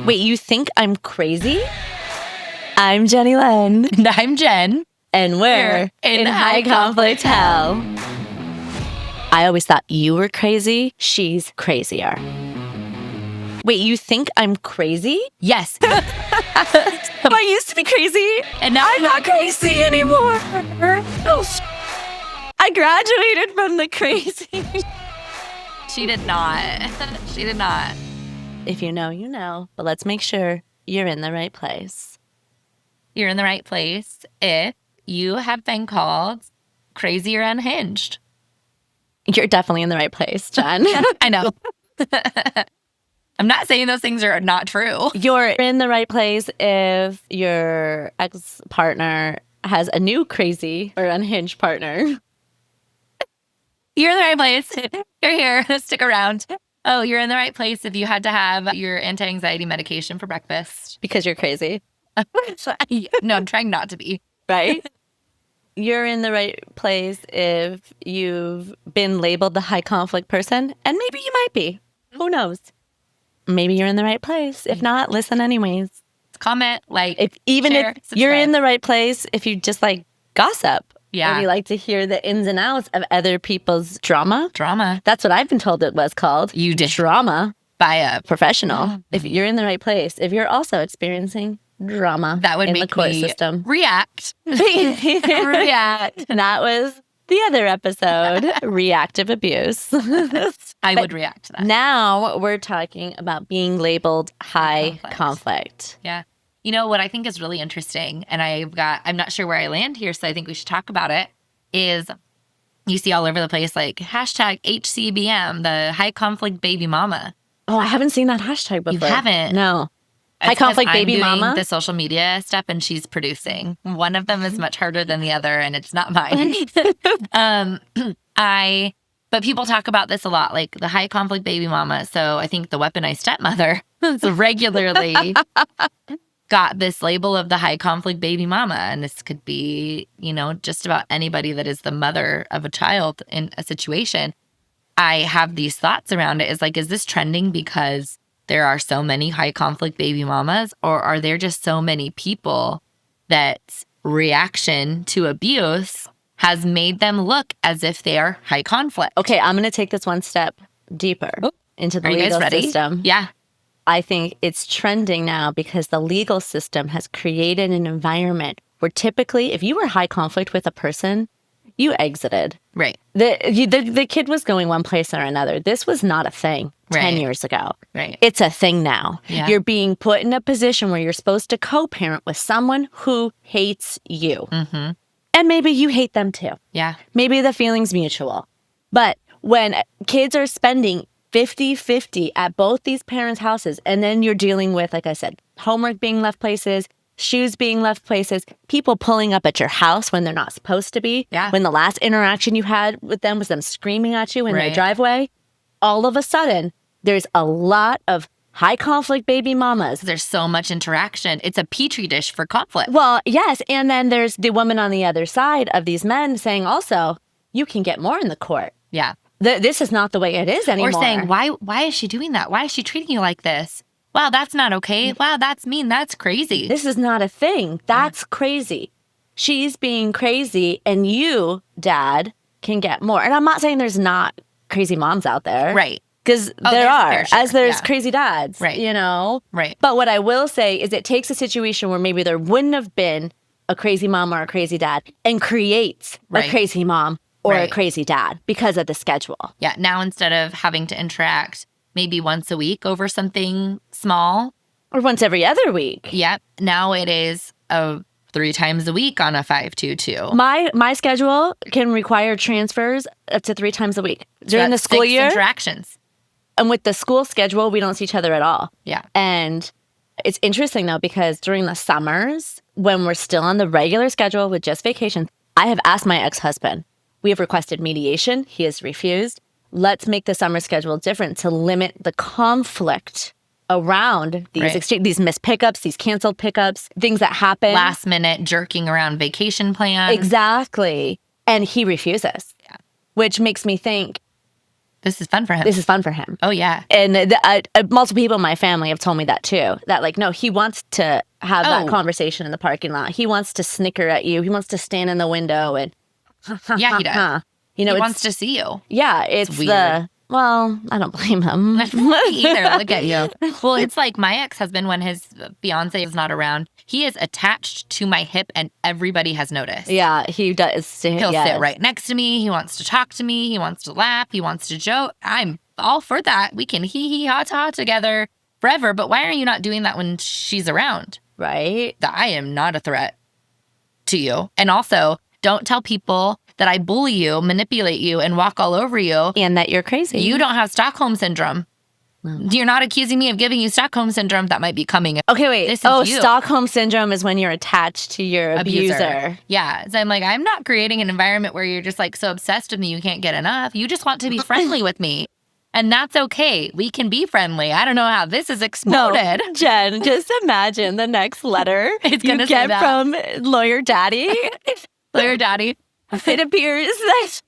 Wait, you think I'm crazy? I'm Jenny Lynn. And I'm Jen. And we're in High Conflict Hell. I always thought you were crazy. She's crazier. Wait, you think I'm crazy? Yes. I used to be crazy, And now I'm not crazy anymore. I graduated from the crazy. she did not. She did not. If you know, you know. But let's make sure you're in the right place. You're in the right place if you have been called crazy or unhinged. You're definitely in the right place, Jen. I know. I'm not saying those things are not true. You're in the right place if your ex-partner has a new crazy or unhinged partner. You're in the right place. You're here. Stick around. Oh, you're in the right place if you had to have your anti-anxiety medication for breakfast. Because you're crazy, No, I'm trying not to be. right? You're in the right place if you've been labeled the high conflict person, and maybe you might be. Who knows? Maybe you're in the right place. If not, listen anyways. Comment, like, If share, you're in subscribe. the right place, if you just like gossip, Yeah. or you like to hear the ins and outs of other people's drama. Drama That's what I've been told it was called. You did. Drama. by a Professional. If you're in the right place, if you're also experiencing drama that would in make the court me system. react. React. That was the other episode, reactive abuse. I would react to that. Now we're talking about being labeled high conflict. Yeah. You know what I think is really interesting, and I'm not sure where I land here, so I think we should talk about it, is you see all over the place like hashtag HCBM, the high conflict baby mama. Oh, I haven't seen that hashtag before. You haven't? No. It's High conflict 'cause baby I'm doing mama? the social media stuff, and she's producing. One of them is much harder than the other, and it's not mine. But people talk about this a lot, like the high conflict baby mama. So I think the weaponized stepmother regularly got this label of the high conflict baby mama. And this could be, just about anybody that is the mother of a child in a situation. I have these thoughts around it. Is this trending because there are so many high conflict baby mamas, or are there just so many people that reaction to abuse has made them look as if they are high conflict? Okay, I'm going to take this one step deeper into the Are you guys legal ready? system. Yeah. I think it's trending now because the legal system has created an environment where typically if you were high conflict with a person, you exited. Right. The kid was going one place or another. This was not a thing 10 Right. years ago. Right. It's a thing now. Yeah. You're being put in a position where you're supposed to co-parent with someone who hates you. Mm-hmm. And maybe you hate them too. Yeah. Maybe the feeling's mutual. But when kids are spending 50-50 at both these parents' houses, and then you're dealing with, like I said, homework being left places, shoes being left places, people pulling up at your house when they're not supposed to be. Yeah. When the last interaction you had with them was them screaming at you in their Right. driveway, all of a sudden, there's a lot of high conflict baby mamas. There's so much interaction. It's a petri dish for conflict. Well, yes. And then there's the woman on the other side of these men saying also, you can get more in the court. Yeah. This is not the way it is anymore. Or saying, why is she doing that? Why is she treating you like this? Wow, that's not okay. Wow, that's mean. That's crazy. This is not a thing. That's crazy. She's being crazy, and you, Dad, can get more. And I'm not saying there's not crazy moms out there. Right. Because there there's are, fair share, as there's yeah. crazy dads. Right. Right. But what I will say is it takes a situation where maybe there wouldn't have been a crazy mom or a crazy dad and creates Right. a crazy mom or a Right. crazy dad because of the schedule. Yeah. Now, instead of having to interact maybe once a week over something small, Or once every other week. yep. Now it is 3 times a week on a 5-2-2. My schedule can require transfers up to 3 times a week. During the That's school 6 year, interactions. and with the school schedule, we don't see each other at all. Yeah. And it's interesting, though, because during the summers, when we're still on the regular schedule with just vacations, I have asked my ex-husband. We have requested mediation. He has refused. Let's make the summer schedule different to limit the conflict around these Right. these missed pickups, these canceled pickups, things that happen. Last minute jerking around vacation plans. Exactly. And he refuses. Yeah. Which makes me think, This is fun for him. This is fun for him. Oh, yeah. And multiple people in my family have told me that too. That like, no, he wants to have that conversation in the parking lot. He wants to snicker at you. He wants to stand in the window and Yeah, he does. You know, he wants to see you. Yeah, it's weird. Well, I don't blame him. Either. Look at you. Well, it's like my ex-husband, when his fiance is not around, he is attached to my hip and everybody has noticed. Yeah, he does. He'll sit right next to me. He wants to talk to me. He wants to laugh. He wants to joke. I'm all for that. We can hee-hee, ha-ta together forever. But why are you not doing that when she's around? Right. I am not a threat to you. And also, don't tell people that I bully you, manipulate you, and walk all over you. And that you're crazy. You don't have Stockholm Syndrome. No. You're not accusing me of giving you Stockholm Syndrome. That might be coming. Okay, wait. This is you. Stockholm Syndrome is when you're attached to your abuser. Yeah. So I'm like, I'm not creating an environment where you're just like so obsessed with me you can't get enough. You just want to be friendly with me. And that's okay. We can be friendly. I don't know how this is exploded. No, Jen, just imagine the next letter you get from Lawyer Daddy. Lawyer Daddy. It appears that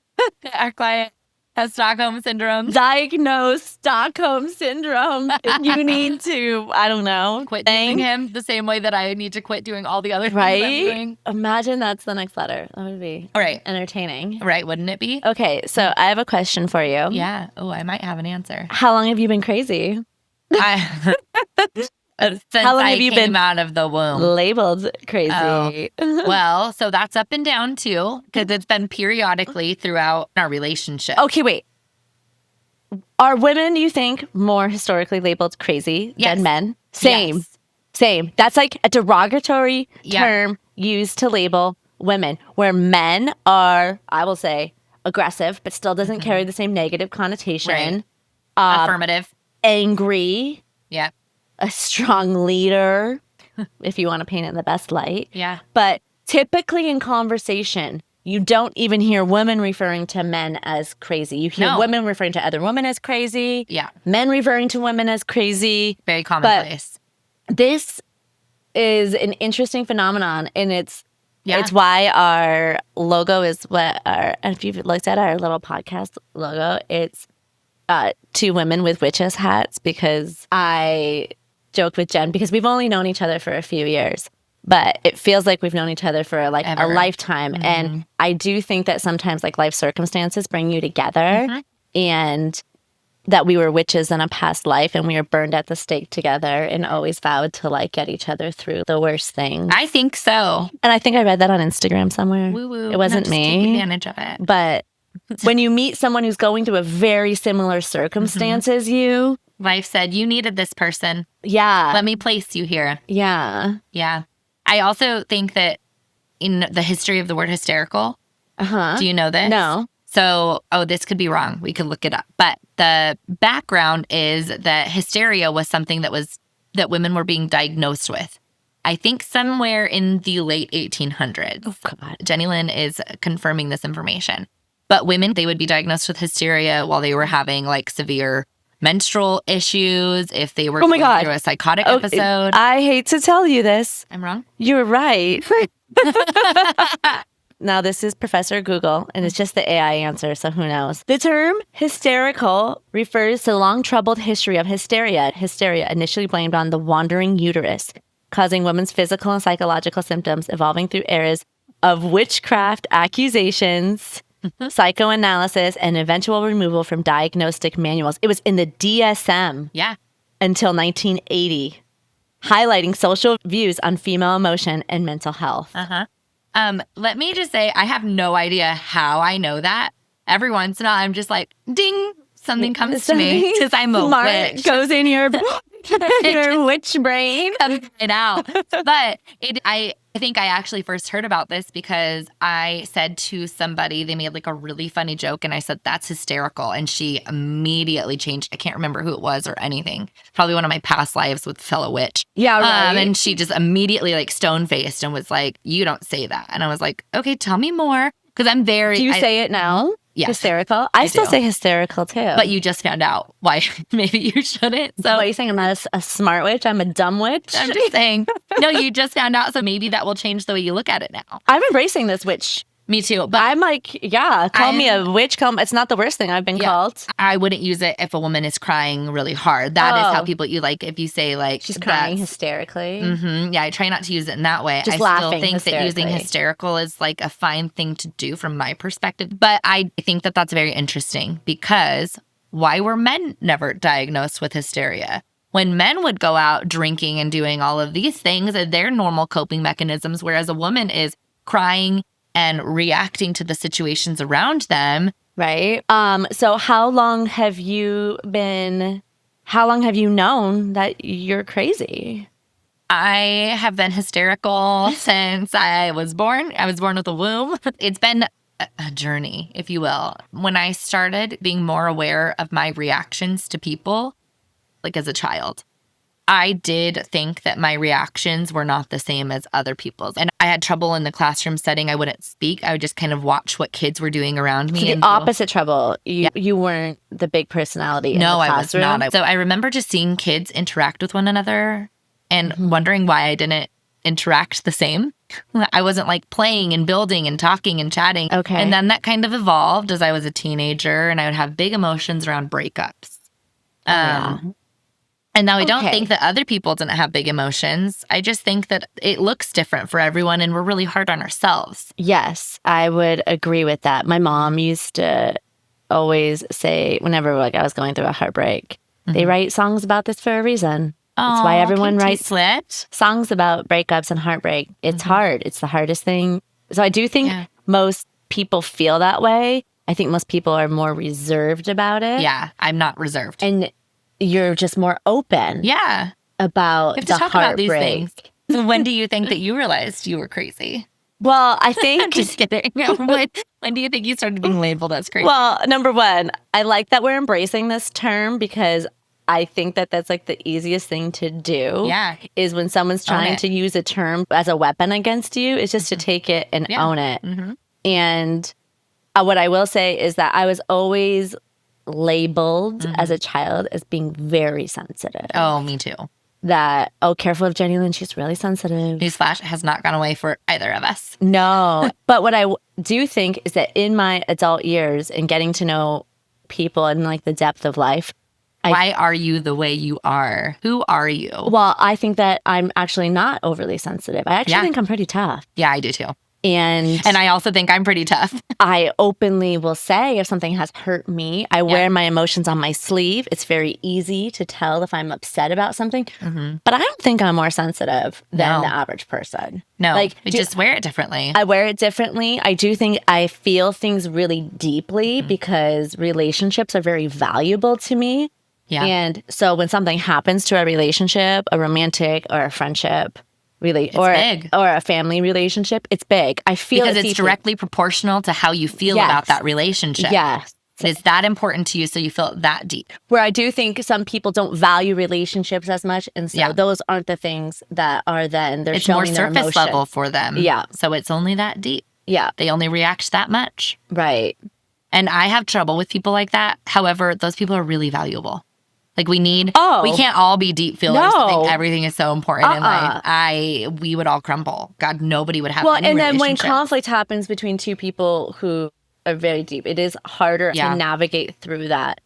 our client has Stockholm Syndrome. Diagnosed Stockholm Syndrome. You need to, I don't know, quit doing him the same way that I need to quit doing all the other things I'm doing. Imagine that's the next letter. That would be entertaining. Right, wouldn't it be? Okay, so I have a question for you. Yeah. Oh, I might have an answer. How long have you been crazy? Since how long have you been out of the womb? Labeled crazy. Well, so that's up and down too, because it's been periodically throughout our relationship. Okay, wait. Are women, you think, more historically labeled crazy than men? Same. Yes. Same. That's like a derogatory term used to label women, where men are, I will say, aggressive, but still doesn't carry the same negative connotation. Right. Affirmative. Angry. Yeah. A strong leader, if you want to paint it in the best light. Yeah. But typically in conversation, you don't even hear women referring to men as crazy. You hear women referring to other women as crazy. Yeah. Men referring to women as crazy. Very commonplace. But this is an interesting phenomenon, and it's why our logo is what our, and if you've looked at our little podcast logo, it's two women with witches hats, because I joke with Jen, because we've only known each other for a few years, but it feels like we've known each other for like a lifetime. Mm-hmm. And I do think that sometimes like life circumstances bring you together, and that we were witches in a past life and we were burned at the stake together and always vowed to like get each other through the worst things. I think so. And I think I read that on Instagram somewhere. Woo-woo. It wasn't me. Take advantage of it. But when you meet someone who's going through a very similar circumstances, life said, you needed this person. Yeah. Let me place you here. Yeah. Yeah. I also think that in the history of the word hysterical, do you know this? No. So, this could be wrong. We could look it up. But the background is that hysteria was something that women were being diagnosed with. I think somewhere in the late 1800s. Oh, God. Jenny Lynn is confirming this information. But women, they would be diagnosed with hysteria while they were having like severe menstrual issues, if they were going through a psychotic episode. I hate to tell you this. I'm wrong? You're right. Now, this is Professor Google, and it's just the AI answer, so who knows. The term hysterical refers to the long troubled history of hysteria. Hysteria initially blamed on the wandering uterus, causing women's physical and psychological symptoms, evolving through eras of witchcraft accusations, psychoanalysis, and eventual removal from diagnostic manuals. It was in the DSM until 1980, highlighting social views on female emotion and mental health. Let me just say, I have no idea how I know that. Every once in a while, I'm just like, ding, something comes to me because I'm a witch. Goes in your witch brain. Comes right out. But I think I actually first heard about this because I said to somebody, they made like a really funny joke, and I said, that's hysterical. And she immediately changed. I can't remember who it was or anything. Probably one of my past lives with fellow witch. Yeah, right. And she just immediately like stone-faced and was like, you don't say that. And I was like, okay, tell me more. Because I'm very... Do you say it now? Yes. Hysterical? I still say hysterical too. But you just found out why maybe you shouldn't. So what are you saying? I'm not a smart witch? I'm a dumb witch? I'm just saying. No, you just found out. So maybe that will change the way you look at it now. I'm embracing this witch Me too. But I'm like, yeah, call me a witch. It's not the worst thing I've been called. I wouldn't use it if a woman is crying really hard. That is how Oh. people, if you say like She's crying hysterically. Yeah, I try not to use it in that way. Just I still laughing think that using hysterically. hysterical is like a fine thing to do from my perspective. But I think that that's very interesting because why were men never diagnosed with hysteria? When men would go out drinking and doing all of these things, they're normal coping mechanisms, whereas a woman is crying and reacting to the situations around them. Right. So how long have you known that you're crazy? I have been hysterical since I was born. I was born with a womb. It's been a journey, if you will. When I started being more aware of my reactions to people, like as a child, I did think that my reactions were not the same as other people's. And I had trouble in the classroom setting. I wouldn't speak. I would just kind of watch what kids were doing around me. So the opposite trouble. You weren't the big personality in the classroom. I was not. So I remember just seeing kids interact with one another and wondering why I didn't interact the same. I wasn't like playing and building and talking and chatting. Okay. And then that kind of evolved as I was a teenager and I would have big emotions around breakups. And now I don't think that other people didn't have big emotions. I just think that it looks different for everyone and we're really hard on ourselves. Yes, I would agree with that. My mom used to always say, whenever I was going through a heartbreak, they write songs about this for a reason. That's why everyone writes songs about breakups and heartbreak. It's hard. It's the hardest thing. So I do think most people feel that way. I think most people are more reserved about it. Yeah, I'm not reserved. And you're just more open. Yeah. About you have to the talk heartbreak. about these things. So when do you think that you realized you were crazy? Well, I think... I'm just kidding. When do you think you started being labeled as crazy? Well, number one, I like that we're embracing this term because I think that that's like the easiest thing to do. Yeah. Is when someone's trying to use a term as a weapon against you, is just to take it and own it. And what I will say is that I was always labeled as a child as being very sensitive. Oh, me too. That, careful of Jenny Lynn, she's really sensitive. Newsflash, has not gone away for either of us. No. But what I do think is that in my adult years and getting to know people and like the depth of life. Why are you the way you are? Who are you? Well, I think that I'm actually not overly sensitive. I actually think I'm pretty tough. Yeah, I do too. And I also think I'm pretty tough. I openly will say if something has hurt me. I wear my emotions on my sleeve. It's very easy to tell if I'm upset about something. But I don't think I'm more sensitive than the average person. No, like, you just wear it differently. I wear it differently. I do think I feel things really deeply because relationships are very valuable to me. Yeah. And so when something happens to a relationship, a romantic or a friendship, really, or a family relationship, it's big. I feel because it's directly proportional to how you feel about that relationship. Yes. It's that important to you, so you feel it that deep. Where I do think some people don't value relationships as much, and so those aren't the things that are then they're showing more surface level for them. Yeah. So it's only that deep. Yeah. They only react that much. Right. And I have trouble with people like that. However, those people are really valuable. Like we can't all be deep feelers. I think everything is so important in life. We would all crumble. God, nobody would have any and then when relationship. conflict happens between two people who are very deep, it is harder to navigate through that.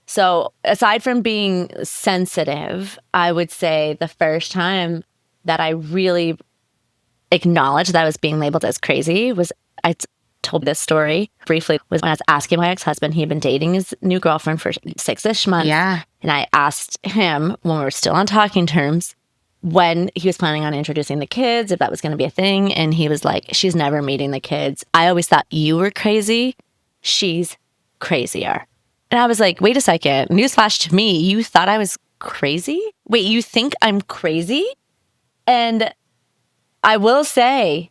So aside from being sensitive, I would say the first time that I really acknowledged that I was being labeled as crazy was I told this story briefly was when I was asking my ex-husband. He had been dating his new girlfriend for 6-ish months. Yeah. And I asked him when we were still on talking terms when he was planning on introducing the kids, if that was going to be a thing. And he was like, she's never meeting the kids. I always thought you were crazy. She's crazier. And I was like, wait a second. Newsflash to me. You thought I was crazy? Wait, you think I'm crazy? And I will say,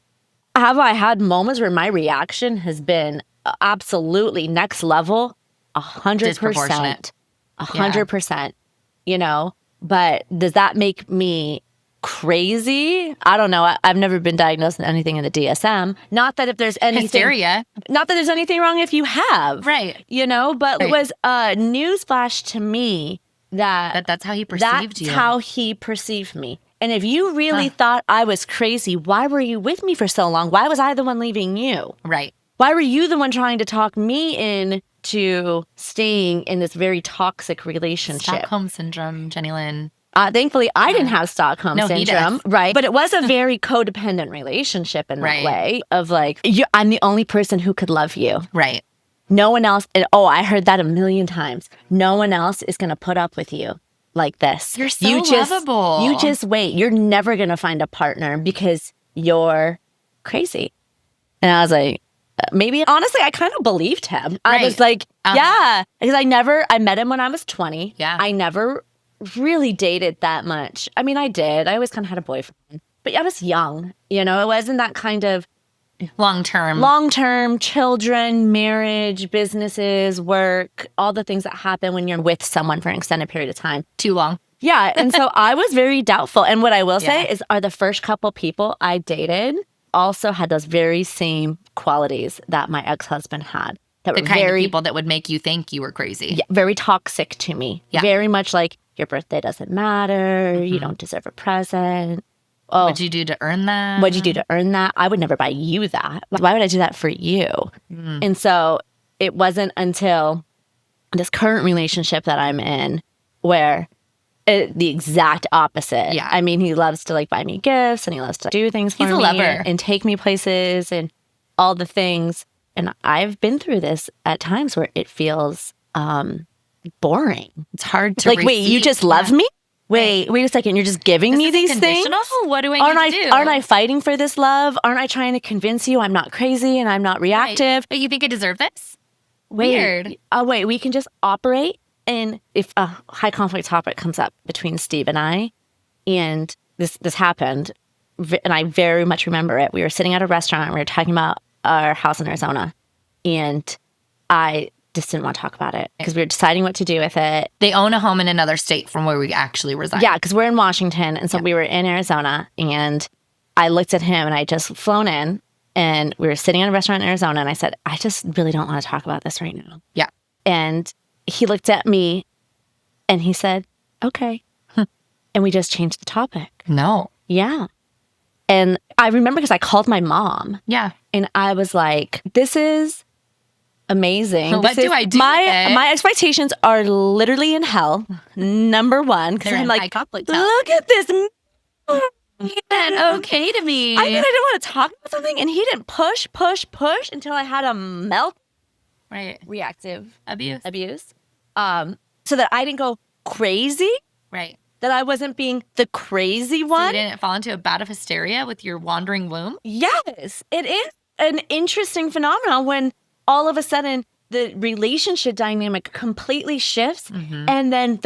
have I had moments where my reaction has been absolutely next level? 100%. 100%. You know, but does that make me crazy? I don't know. I've never been diagnosed with anything in the DSM. Not that if there's anything... Hysteria. Not that there's anything wrong if you have. Right. You know, but it was a newsflash to me that... That's how he perceived you. That's how he perceived me. And if you really thought I was crazy, why were you with me for so long? Why was I the one leaving you? Right. Why were you the one trying to talk me into staying in this very toxic relationship? Stockholm syndrome, Jenny Lynn. Thankfully, I didn't have Stockholm No, he syndrome, does. right? But it was a very codependent relationship in that Right. way of like, I'm the only person who could love you. Right. No one else. And I heard that a million times. No one else is going to put up with you like this. You're so lovable. You just wait. You're never going to find a partner because you're crazy. And I was like, maybe honestly, I kind of believed him. I was like, yeah, because I met him when I was 20. Yeah. I never really dated that much. I mean, I did. I always kind of had a boyfriend, but I was young. It wasn't that kind of long-term children, marriage, businesses, work, all the things that happen when you're with someone for an extended period of time. Too long. Yeah. And so I was very doubtful. And what I will say is the first couple people I dated also had those very same qualities that my ex-husband had. That The were kind very, of people that would make you think you were crazy. yeah, very toxic to me. Yeah. Very much like, your birthday doesn't matter. You don't deserve a present. Oh, What'd you do to earn that? what'd you do to earn that? I would never buy you that. Why would I do that for you? And so it wasn't until this current relationship that I'm in where the exact opposite. Yeah. I mean, he loves to like buy me gifts and he loves to do things for He's a me lover. and take me places and all the things. And I've been through this at times where it feels boring. It's hard to Like, wait, you just love me? Wait a second. You're just giving me these things? What do I Aren't need to do? Aren't I fighting for this love? Aren't I trying to convince you I'm not crazy and I'm not reactive? But you think I deserve this? Wait, Weird. Wait, we can just operate. And if a high conflict topic comes up between Steve and I, and this happened, and I very much remember it. We were sitting at a restaurant. We were talking about our house in Arizona, and I just didn't want to talk about it because we were deciding what to do with it. They own a home in another state from where we actually reside. Yeah, because we're in Washington, and so we were in Arizona, and I looked at him, and I just flown in, and we were sitting in a restaurant in Arizona, and I said, I just really don't want to talk about this right now. Yeah. And he looked at me, and he said, okay. And we just changed the topic. No. Yeah. And I remember because I called my mom. Yeah. And I was like, this is amazing. What do I do? My expectations are literally in hell, number one. Because I'm like, look at this. He said okay to me. I said I didn't want to talk about something. And he didn't push until I had a melt. Right. Reactive Abuse. So that I didn't go crazy. Right. That I wasn't being the crazy one. So you didn't fall into a bout of hysteria with your wandering womb? Yes. It is an interesting phenomenon when all of a sudden the relationship dynamic completely shifts. And then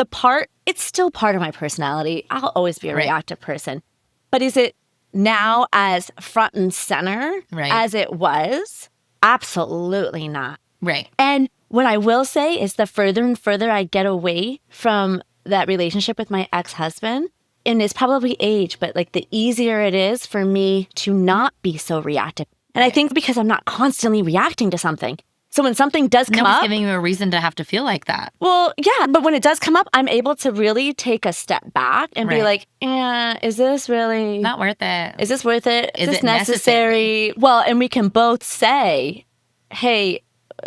it's still part of my personality. I'll always be a reactive person. But is it now as front and center as it was? Absolutely not. Right. And what I will say is the further and further I get away from that relationship with my ex-husband, and it's probably age, but like the easier it is for me to not be so reactive. And I think because I'm not constantly reacting to something. So when something does come up, giving you a reason to have to feel like that. Well, yeah, but when it does come up, I'm able to really take a step back and be like, is this really not worth it? Is this worth it? Is this it necessary? Well, and we can both say, hey,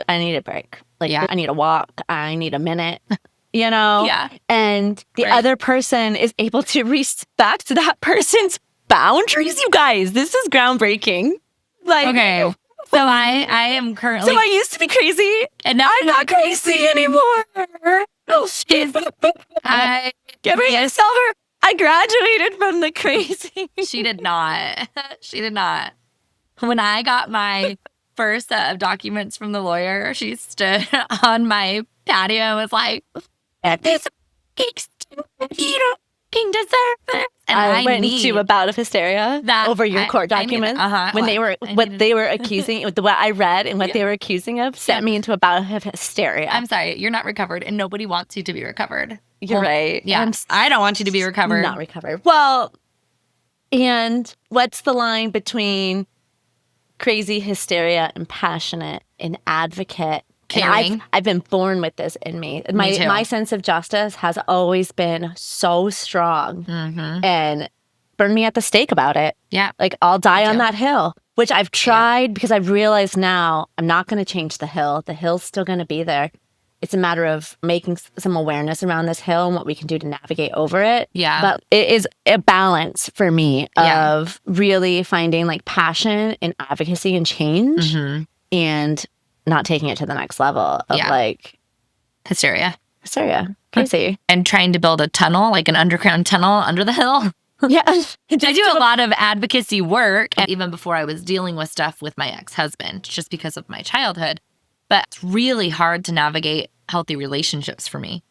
I need a break. Like, I need a walk. I need a minute. Yeah. And the other person is able to respect that person's boundaries. You guys, this is groundbreaking. Like, okay. So I am currently. So I used to be crazy, and now I'm not crazy anymore. Oh shit! Give me a silver. I graduated from the crazy. She did not. She did not. When I got my first set of documents from the lawyer, she stood on my patio and was like, "This you don't deserve it." And I went into a bout of hysteria over your court documents when they were they were accusing, what I read and what they were accusing of sent me into a bout of hysteria. I'm sorry, you're not recovered, and nobody wants you to be recovered. You're right. Yeah, I don't want you to be recovered. Not recovered. Well, and what's the line between crazy hysteria and passionate and advocate? Caring. I've been born with this in me. My sense of justice has always been so strong. And burn me at the stake about it. Yeah. Like, I'll die on that hill, which I've tried because I've realized now I'm not going to change the hill. The hill's still going to be there. It's a matter of making some awareness around this hill and what we can do to navigate over it. Yeah. But it is a balance for me of really finding like passion and advocacy and change and not taking it to the next level of like hysteria. Crazy. And trying to build a tunnel, like an underground tunnel under the hill. Yeah. I do a lot of advocacy work, and even before I was dealing with stuff with my ex-husband, just because of my childhood. But it's really hard to navigate healthy relationships for me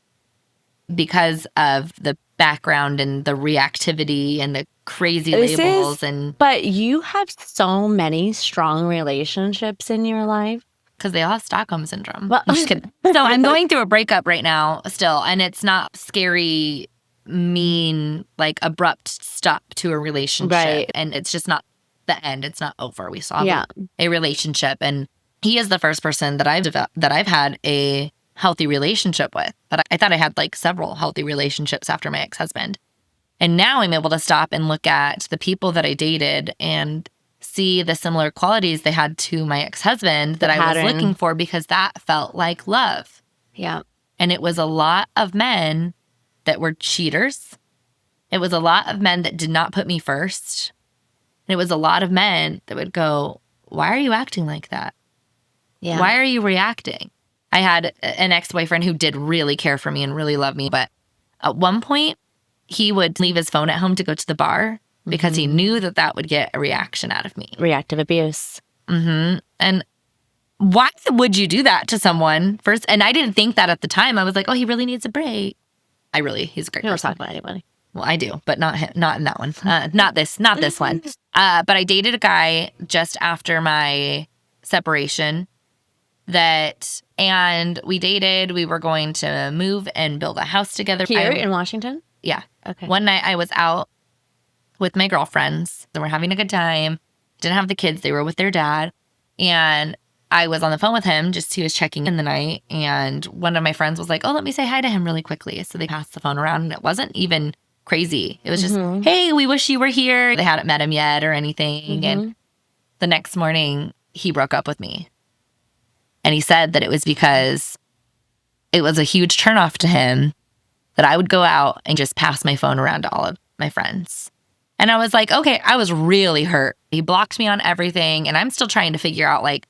because of the background and the reactivity and the crazy labels. But you have so many strong relationships in your life. Because they all have Stockholm Syndrome. Well, I'm just kidding. So I'm going through a breakup right now still, and it's not scary, mean, like abrupt stop to a relationship. Right. And it's just not the end. It's not over. We still have a relationship, and he is the first person that I've had a healthy relationship with. But I thought I had like several healthy relationships after my ex-husband. And now I'm able to stop and look at the people that I dated and see the similar qualities they had to my ex-husband that I was looking for, because that felt like love. Yeah. And it was a lot of men that were cheaters. It was a lot of men that did not put me first. And it was a lot of men that would go, why are you acting like that? Yeah. Why are you reacting? I had an ex-boyfriend who did really care for me and really love me. But at one point, he would leave his phone at home to go to the bar because he knew that that would get a reaction out of me. Reactive abuse. And why would you do that to someone first? And I didn't think that at the time. I was like, oh, he really needs a break. He's a great person. You don't talk about anybody. Well, I do, but not him, not in that one. Not this one. But I dated a guy just after my separation and we dated. We were going to move and build a house together. Here in Washington? Yeah. Okay. One night I was out with my girlfriends. They were having a good time. Didn't have the kids. They were with their dad. And I was on the phone with him, he was checking in the night. And one of my friends was like, oh, let me say hi to him really quickly. So they passed the phone around, and it wasn't even crazy. It was just, hey, we wish you were here. They hadn't met him yet or anything. And the next morning, he broke up with me. And he said that it was because it was a huge turnoff to him that I would go out and just pass my phone around to all of my friends. And I was like, okay, I was really hurt. He blocked me on everything, and I'm still trying to figure out, like,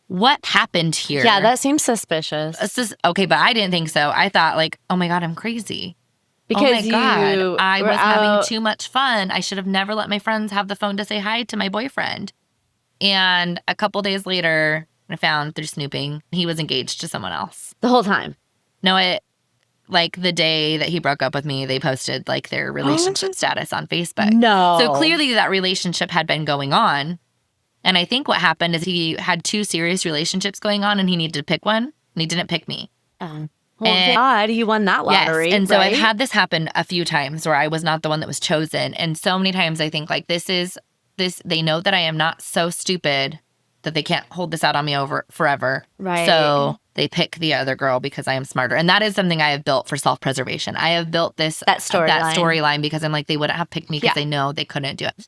what happened here? Yeah, that seems suspicious. Okay, but I didn't think so. I thought, like, oh my God, I'm crazy. Because oh my God, I was having too much fun. I should have never let my friends have the phone to say hi to my boyfriend. And a couple days later, I found through snooping, he was engaged to someone else. The whole time? No, like the day that he broke up with me, they posted like their relationship status on Facebook. No. So clearly that relationship had been going on. And I think what happened is he had 2 serious relationships going on, and he needed to pick one, and he didn't pick me. Well, thank God he won that lottery. Yes. And so I've had this happen a few times where I was not the one that was chosen. And so many times I think like they know that I am not so stupid that they can't hold this out on me over forever. Right. So they pick the other girl because I am smarter. And that is something I have built for self-preservation. I have built that storyline because I'm like, they wouldn't have picked me because they know they couldn't do it.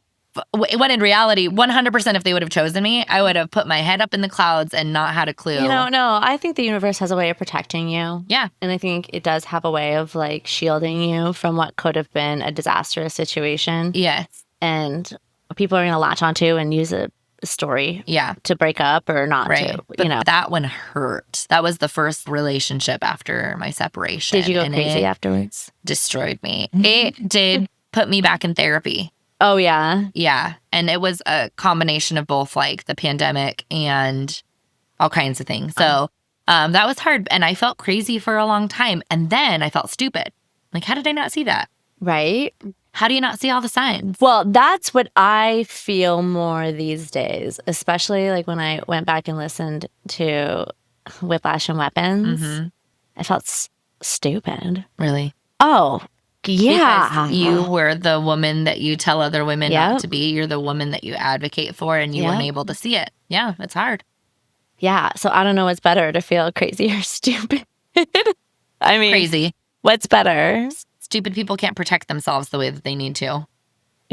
When in reality, 100% if they would have chosen me, I would have put my head up in the clouds and not had a clue. No, I think the universe has a way of protecting you. Yeah. And I think it does have a way of like shielding you from what could have been a disastrous situation. Yes. And people are going to latch onto and use a story to break up or not to, But that one hurt. That was the first relationship after my separation. Did you go crazy afterwards? Destroyed me. It did put me back in therapy. Oh, yeah? Yeah. And it was a combination of both like the pandemic and all kinds of things. So that was hard. And I felt crazy for a long time. And then I felt stupid. Like, how did I not see that? Right. How do you not see all the signs? Well, that's what I feel more these days, especially like when I went back and listened to Whiplash and Weapons. I felt stupid. Really? Oh, yeah. Because you were the woman that you tell other women not to be. You're the woman that you advocate for, and you weren't able to see it. Yeah, it's hard. Yeah. So I don't know what's better, to feel crazy or stupid. I mean, crazy. What's better? Stupid people can't protect themselves the way that they need to.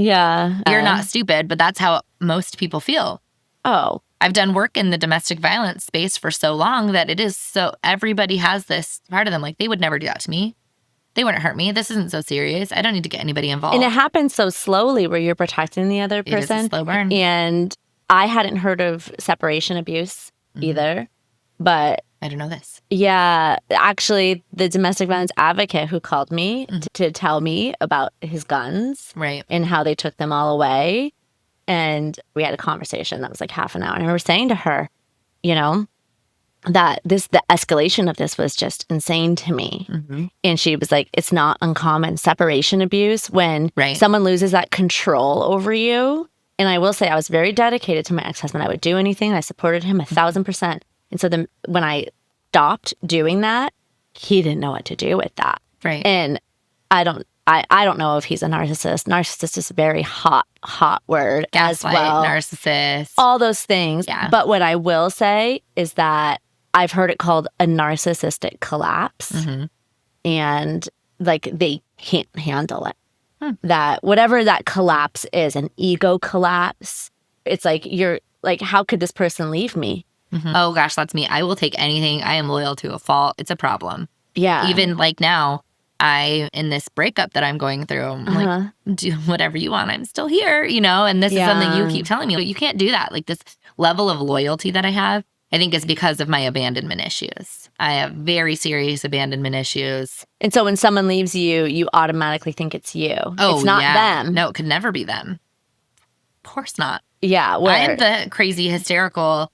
Yeah. You're not stupid, but that's how most people feel. Oh. I've done work in the domestic violence space for so long that it is so everybody has this part of them. Like, they would never do that to me. They wouldn't hurt me. This isn't so serious. I don't need to get anybody involved. And it happens so slowly where you're protecting the other person. It is a slow burn. And I hadn't heard of separation abuse either. But I don't know this. yeah, actually, the domestic violence advocate who called me to tell me about his guns Right. and how they took them all away. And we had a conversation that was like half an hour. And I remember saying to her, you know, that the escalation of this was just insane to me. And she was like, it's not uncommon separation abuse when someone loses that control over you. And I will say I was very dedicated to my ex-husband. I would do anything. I supported him 1,000%. And so then when I stopped doing that, he didn't know what to do with that. Right. And I don't know if he's a narcissist. Narcissist is a very hot word. Gaslight, as well. Narcissist. All those things. Yeah. But what I will say is that I've heard it called a narcissistic collapse. And like they can't handle it. That whatever that collapse is, an ego collapse, it's like you're like, how could this person leave me? Oh gosh, that's me. I will take anything. I am loyal to a fault. It's a problem. Yeah. Even like now, in this breakup that I'm going through, I'm like, do whatever you want. I'm still here, you know? And this is something you keep telling me. But you can't do that. Like, this level of loyalty that I have, I think is because of my abandonment issues. I have very serious abandonment issues. And so when someone leaves you, you automatically think it's you. Oh, it's not them. No, it could never be them. Of course not. Yeah. I'm the crazy, hysterical,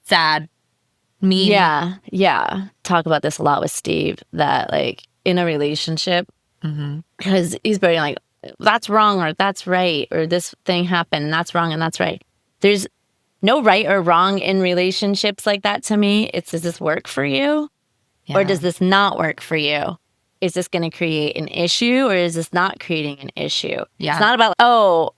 sad, mean. Yeah. Talk about this a lot with Steve, that like in a relationship, because he's very like, that's wrong or that's right, or this thing happened and that's wrong and that's right. There's no right or wrong in relationships like that to me. It's, does this work for you? Or does this not work for you? Is this going to create an issue or is this not creating an issue? Yeah. It's not about, oh,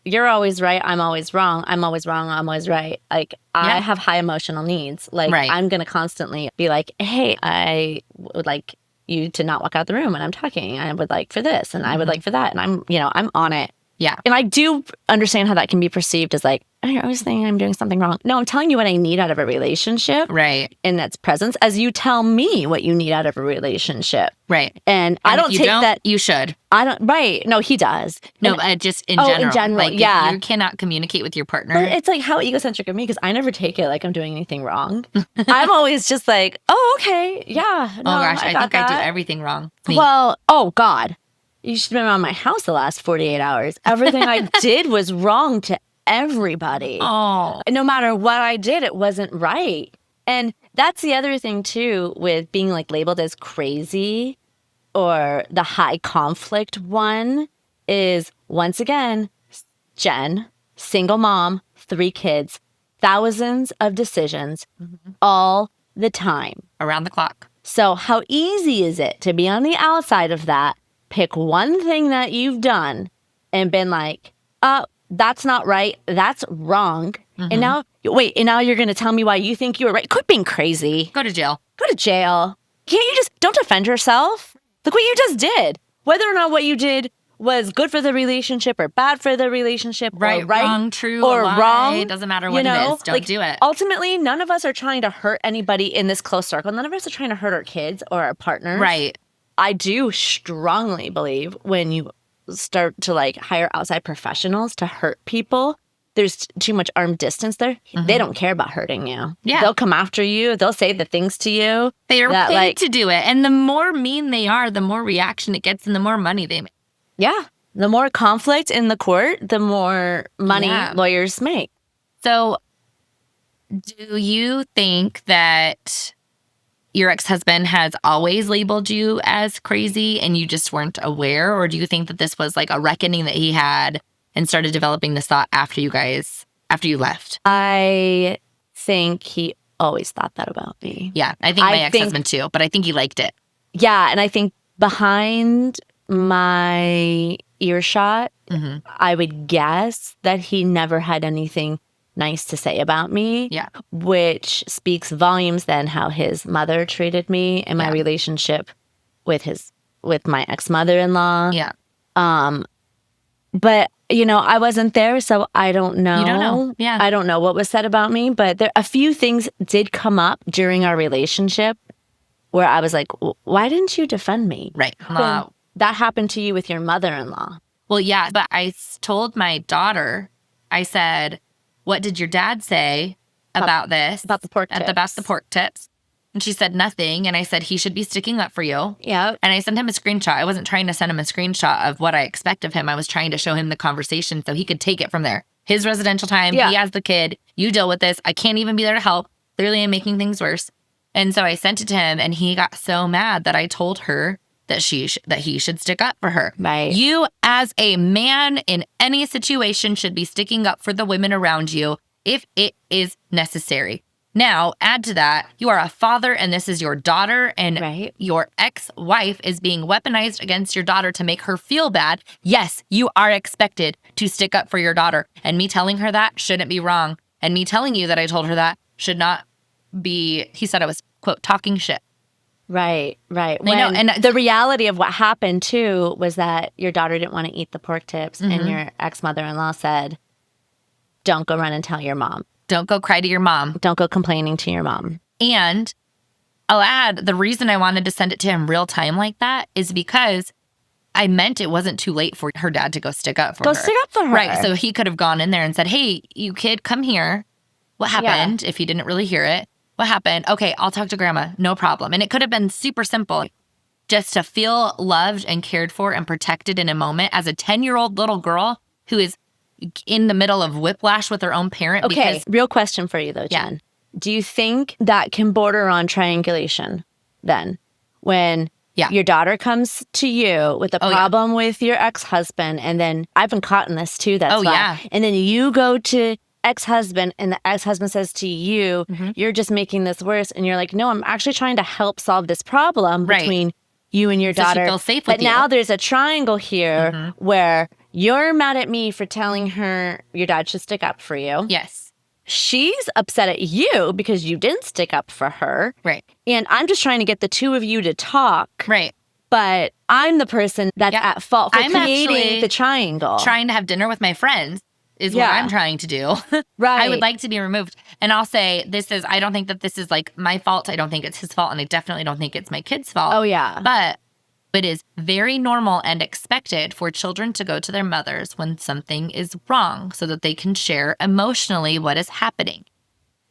you're always right, I'm always wrong. I'm always wrong, I'm always right. Like, I have high emotional needs. Like, I'm going to constantly be like, hey, I would like you to not walk out the room when I'm talking. I would like for this and I would like for that. And I'm on it. Yeah. And I do understand how that can be perceived as like, oh, you're always thinking I'm doing something wrong. No, I'm telling you what I need out of a relationship. Right. In its presence, as you tell me what you need out of a relationship. Right. And I don't take that. You should. I don't. Right. No, he does. No, just in general. In general, like, yeah. If you cannot communicate with your partner. But it's like how egocentric of me, because I never take it like I'm doing anything wrong. I'm always just like, oh, okay. Yeah. No, oh, gosh. I think that. I do everything wrong. Me. Well, oh, God. You should have been around my house the last 48 hours. Everything I did was wrong to everybody. Oh. No matter what I did, it wasn't right. And that's the other thing, too, with being like labeled as crazy or the high conflict one is, once again, Jen, single mom, 3 kids, thousands of decisions all the time. Around the clock. So how easy is it to be on the outside of that, pick one thing that you've done and been like, that's not right. That's wrong. And now, and now you're going to tell me why you think you were right. Quit being crazy. Go to jail. Go to jail. Can't you just, don't defend yourself. Look what you just did. Whether or not what you did was good for the relationship or bad for the relationship. Right, or right wrong, true, or lie. wrong. It doesn't matter what it is. Don't do it. Ultimately, none of us are trying to hurt anybody in this close circle. None of us are trying to hurt our kids or our partners. Right. I do strongly believe when you start to like hire outside professionals to hurt people, there's too much arm distance there. They don't care about hurting you. Yeah. They'll come after you. They'll say the things to you. They are paid to do it. And the more mean they are, the more reaction it gets and the more money they make. Yeah. The more conflict in the court, the more money lawyers make. So do you think that your ex-husband has always labeled you as crazy and you just weren't aware? Or do you think that this was like a reckoning that he had and started developing this thought after you left? I think he always thought that about me. Yeah, I think my ex-husband too, but I think he liked it. Yeah, and I think behind my earshot, I would guess that he never had anything nice to say about me. Yeah. Which speaks volumes then how his mother treated me and my relationship with my ex-mother-in-law. Yeah. But I wasn't there, so I don't know. You don't know. Yeah. I don't know what was said about me, but a few things did come up during our relationship where I was like, why didn't you defend me? Right. That happened to you with your mother-in-law. Well, yeah, but I told my daughter, I said, what did your dad say about this? About the pork tips. About the pork tips. And she said nothing. And I said, he should be sticking up for you. Yeah. And I sent him a screenshot. I wasn't trying to send him a screenshot of what I expect of him. I was trying to show him the conversation so he could take it from there. His residential time, He has the kid. You deal with this. I can't even be there to help. Clearly, I'm making things worse. And so I sent it to him, and he got so mad that I told her that he should stick up for her. Right. You, as a man in any situation, should be sticking up for the women around you if it is necessary. Now, add to that, you are a father and this is your daughter, and your ex-wife is being weaponized against your daughter to make her feel bad. Yes, you are expected to stick up for your daughter. And me telling her that shouldn't be wrong. And me telling you that I told her that should not be, he said I was, quote, talking shit. Right. And the reality of what happened, too, was that your daughter didn't want to eat the pork tips, and your ex-mother-in-law said, don't go run and tell your mom. Don't go cry to your mom. Don't go complaining to your mom. And I'll add, the reason I wanted to send it to him real time like that is because I meant it wasn't too late for her dad to go stick up for her. Go stick up for her. Right. So he could have gone in there and said, hey, you kid, come here. What happened? If he didn't really hear it. What happened? Okay, I'll talk to grandma. No problem. And it could have been super simple. Just to feel loved and cared for and protected in a moment as a 10-year-old little girl who is in the middle of whiplash with her own parent. Okay, real question for you though, Jen. Do you think that can border on triangulation then? When your daughter comes to you with a problem with your ex-husband, and then I've been caught in this too, that's why. And then you go to ex-husband and the ex-husband says to you, you're just making this worse. And you're like, no, I'm actually trying to help solve this problem between you and your daughter. She feels safe but with you. now there's a triangle here where you're mad at me for telling her your dad should stick up for you. Yes. She's upset at you because you didn't stick up for her. Right. And I'm just trying to get the two of you to talk. Right. But I'm the person that's at fault for creating the triangle. Trying to have dinner with my friends is what I'm trying to do. Right. I would like to be removed. And I'll say I don't think that this is like my fault. I don't think it's his fault. And I definitely don't think it's my kid's fault. Oh, yeah. But it is very normal and expected for children to go to their mothers when something is wrong so that they can share emotionally what is happening.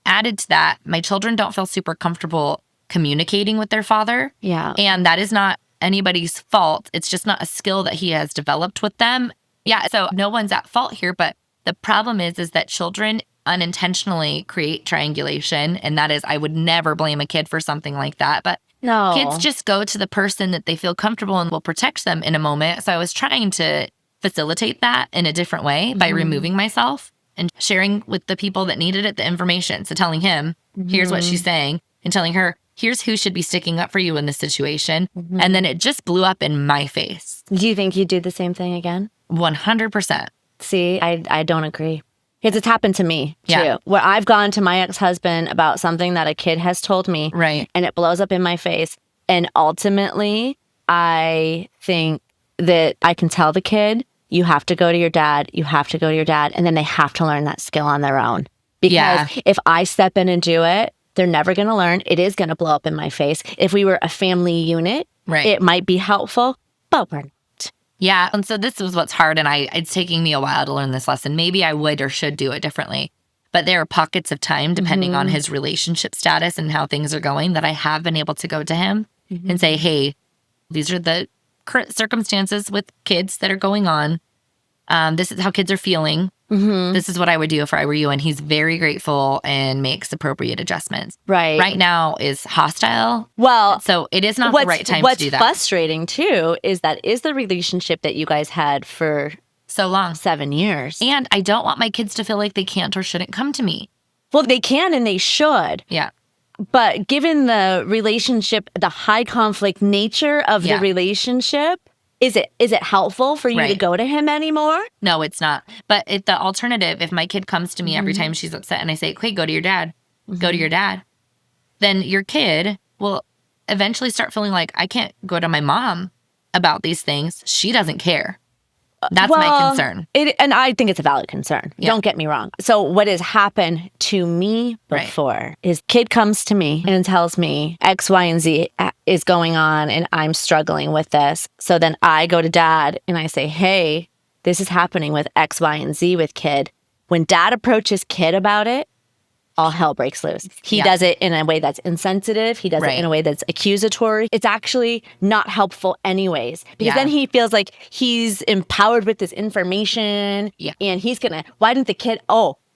Added to that, my children don't feel super comfortable communicating with their father. Yeah. And that is not anybody's fault. It's just not a skill that he has developed with them. Yeah. So no one's at fault here. But the problem is that children unintentionally create triangulation. And that is, I would never blame a kid for something like that. But no, kids just go to the person that they feel comfortable and will protect them in a moment. So I was trying to facilitate that in a different way by removing myself and sharing with the people that needed it the information. So telling him, here's what she's saying, and telling her, here's who should be sticking up for you in this situation. And then it just blew up in my face. Do you think you'd do the same thing again? 100%. See, I don't agree. Because it's happened to me, too, where I've gone to my ex-husband about something that a kid has told me, and it blows up in my face. And ultimately, I think that I can tell the kid, you have to go to your dad, you have to go to your dad, and then they have to learn that skill on their own. Because if I step in and do it, they're never going to learn. It is going to blow up in my face. If we were a family unit, it might be helpful, but we're not. Yeah. And so this was what's hard. And it's taking me a while to learn this lesson. Maybe I would or should do it differently. But there are pockets of time, depending on his relationship status and how things are going, that I have been able to go to him and say, hey, these are the current circumstances with kids that are going on. This is how kids are feeling. This is what I would do if I were you. And he's very grateful and makes appropriate adjustments. Right now is hostile. Well, so it is not the right time to do that. What's frustrating too is the relationship that you guys had for so long, 7 years. And I don't want my kids to feel like they can't or shouldn't come to me. Well, they can and they should. Yeah. But given the relationship, the high conflict nature of the relationship, is it helpful for you to go to him anymore? No, it's not. But the alternative, if my kid comes to me every time she's upset and I say, okay, go to your dad, go to your dad, then your kid will eventually start feeling like, I can't go to my mom about these things. She doesn't care. That's my concern. And I think it's a valid concern. Yeah. Don't get me wrong. So what has happened to me before is kid comes to me and tells me X, Y, and Z is going on and I'm struggling with this. So then I go to dad and I say, hey, this is happening with X, Y, and Z with kid. When dad approaches kid about it, all hell breaks loose. He does it in a way that's insensitive. He does it in a way that's accusatory. It's actually not helpful anyways, because then he feels like he's empowered with this information and he's going to, why didn't the kid,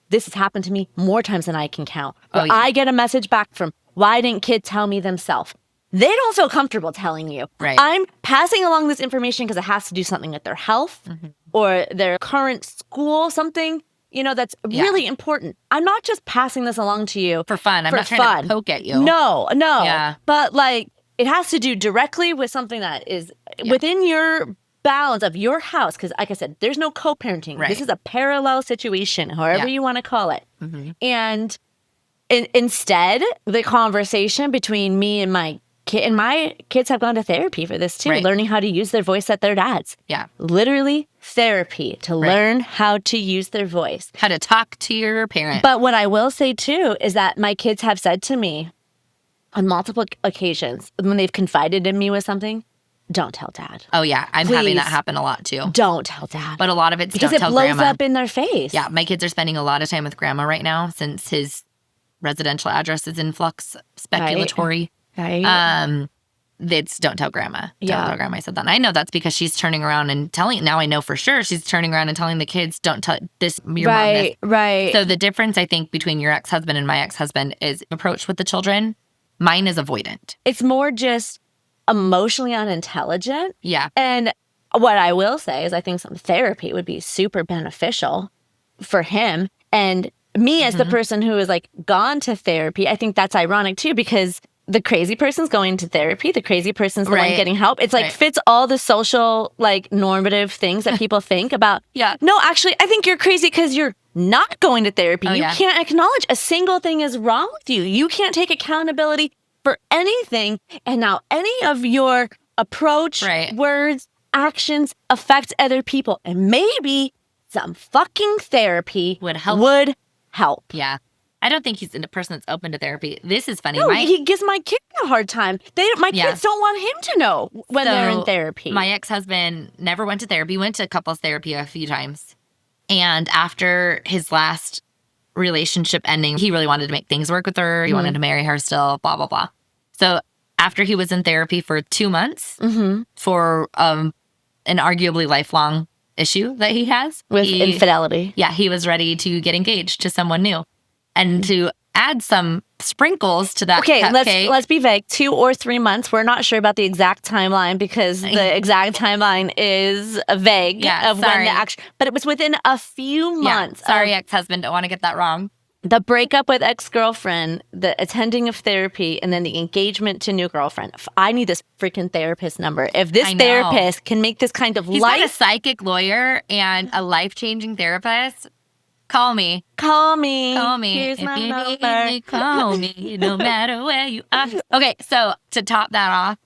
this has happened to me more times than I can count. I get a message back from, why didn't kid tell me themselves? They don't feel comfortable telling you. I'm passing along this information because it has to do something with their health or their current school, something. That's really important. I'm not just passing this along to you for fun. I'm not trying to poke at you. No. Yeah. But it has to do directly with something that is within your bounds of your house. Because like I said, there's no co-parenting. This is a parallel situation, however you want to call it. And instead, the conversation between me and my kid, and my kids have gone to therapy for this too, learning how to use their voice at their dad's. Yeah. Literally therapy to learn how to use their voice. How to talk to your parent. But what I will say too is that my kids have said to me on multiple occasions when they've confided in me with something, don't tell dad. Oh yeah, I'm having that happen a lot too. Don't tell dad. But a lot of it's because don't tell grandma. Because it blows grandma. up in their face. Yeah, my kids are spending a lot of time with grandma right now since his residential address is in flux, speculatory. Right. It's don't tell grandma. Don't tell grandma I said that. And I know that's because she's turning around and telling, now I know for sure she's turning around and telling the kids, don't tell this, your mom this. Right. So the difference I think between your ex-husband and my ex-husband is approach with the children. Mine is avoidant. It's more just emotionally unintelligent. Yeah. And what I will say is I think some therapy would be super beneficial for him. And me as the person who has gone to therapy, I think that's ironic too, because the crazy person's going to therapy. The crazy person's the one getting help. It's fits all the social, normative things that people think about. Yeah. No, actually, I think you're crazy because you're not going to therapy. You yeah. can't acknowledge a single thing is wrong with you. You can't take accountability for anything. And now any of your approach, words, actions affect other people. And maybe some fucking therapy would help. Yeah. I don't think he's a person that's open to therapy. This is funny. No, he gives my kid a hard time. My kids don't want him to know when they're in therapy. My ex-husband never went to therapy. Went to couples therapy a few times. And after his last relationship ending, he really wanted to make things work with her. He wanted to marry her still, blah, blah, blah. So after he was in therapy for 2 months for an arguably lifelong issue that he has. With infidelity. Yeah, he was ready to get engaged to someone new. And to add some sprinkles to that cupcake. Let's be vague. 2 or 3 months. We're not sure about the exact timeline because the exact timeline is vague when the action. But it was within a few months. Sorry, ex-husband. Don't want to get that wrong. The breakup with ex-girlfriend, the attending of therapy, and then the engagement to new girlfriend. I need this freaking therapist number. If this therapist can make this kind of He's got a psychic lawyer and a life-changing therapist. Call me. Here's my number. Call me, no matter where you are. Okay, so to top that off,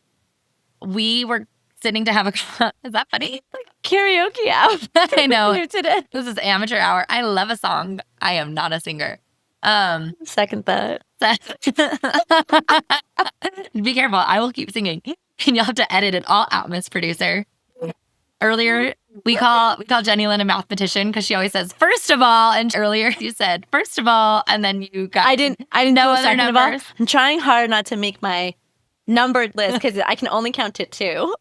we were sitting to have is that funny? Karaoke hour. I know. Here today. This is amateur hour. I love a song. I am not a singer. Second that. Be careful. I will keep singing. And you'll have to edit it all out, Miss Producer. Earlier, we call Jenny Lynn a mathematician because she always says, first of all, and earlier you said, first of all, and then you got I didn't no do other numbers. I'm trying hard not to make my numbered list because I can only count to 2.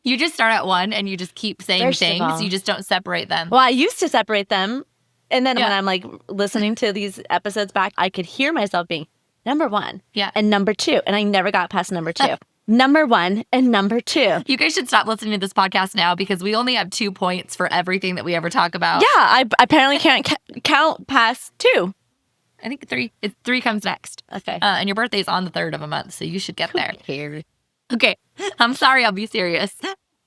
You just start at 1 and you just keep saying things. You just don't separate them. Well, I used to separate them. And then when I'm listening to these episodes back, I could hear myself being number 1 and number 2. And I never got past number 2. Number 1 and number 2. You guys should stop listening to this podcast now because we only have 2 points for everything that we ever talk about. Yeah, I apparently can't count past 2. I think 3. 3 comes next. Okay. And your birthday's on the 3rd of a month, so you should get there. Here. Okay. I'm sorry. I'll be serious.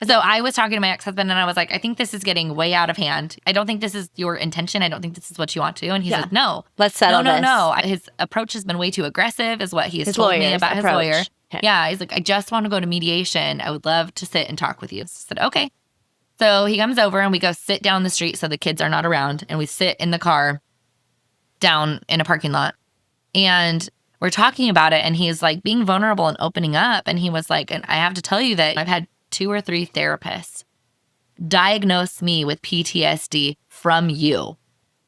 So I was talking to my ex-husband and I was like, I think this is getting way out of hand. I don't think this is your intention. I don't think this is what you want to. And he said, no. Let's settle this. No. His approach has been way too aggressive is what he has told me about his lawyer. Okay. Yeah. He's like, I just want to go to mediation. I would love to sit and talk with you. So I said, okay. So he comes over and we go sit down the street so the kids are not around. And we sit in the car down in a parking lot. And we're talking about it. And he's like being vulnerable and opening up. And he was like, and I have to tell you that I've had 2 or 3 therapists diagnose me with PTSD from you.